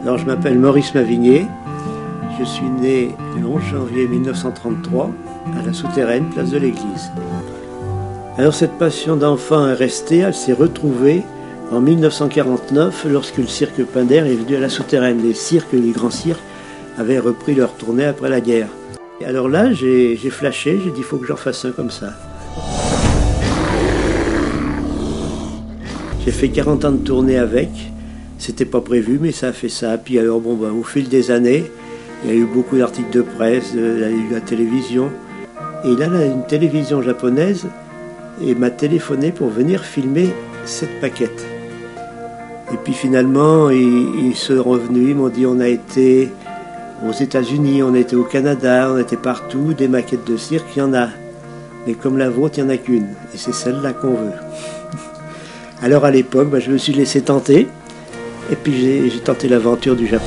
Alors, je m'appelle Maurice Mavigné, je suis né le 11 janvier 1933 à la Souterraine, place de l'Église. Alors cette passion d'enfant est restée, elle s'est retrouvée en 1949 lorsque le cirque Pinder est venu à la Souterraine. Les cirques, les grands cirques avaient repris leur tournée après la guerre. Et alors là, j'ai flashé, j'ai dit il faut que j'en fasse un comme ça. J'ai fait 40 ans de tournée avec. C'était pas prévu, mais ça a fait ça. Puis alors, au fil des années, il y a eu beaucoup d'articles de presse, il y a eu la télévision. Et là, une télévision japonaise m'a téléphoné pour venir filmer cette paquette. Et puis finalement, ils sont revenus, ils m'ont dit on a été aux États-Unis, on a été au Canada, on a été partout, des maquettes de cirque, il y en a. Mais comme la vôtre, il n'y en a qu'une. Et c'est celle-là qu'on veut. Alors à l'époque, je me suis laissé tenter. Et puis j'ai tenté l'aventure du Japon.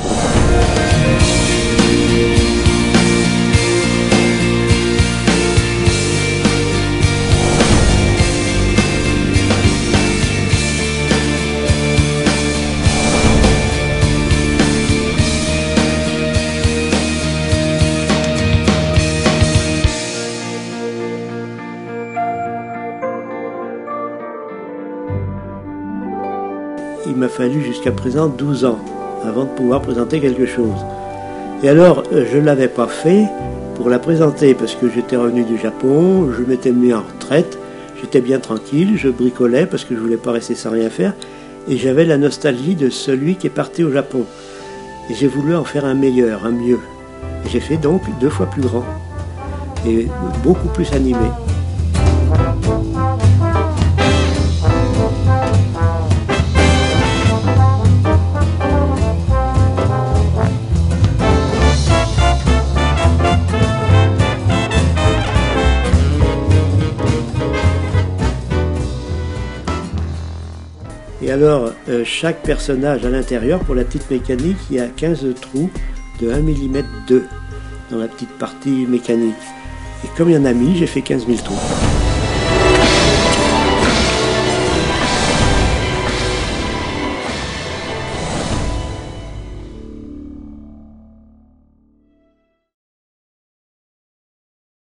Il m'a fallu jusqu'à présent 12 ans avant de pouvoir présenter quelque chose. Et alors, je ne l'avais pas fait pour la présenter parce que j'étais revenu du Japon, je m'étais mis en retraite, j'étais bien tranquille, je bricolais parce que je ne voulais pas rester sans rien faire et j'avais la nostalgie de celui qui est parti au Japon. Et j'ai voulu en faire un meilleur, un mieux. Et j'ai fait donc 2 fois plus grand et beaucoup plus animé. Et alors, chaque personnage à l'intérieur, pour la petite mécanique, il y a 15 trous de 1 mm 2 dans la petite partie mécanique. Et comme il y en a 1000, j'ai fait 15 000 trous.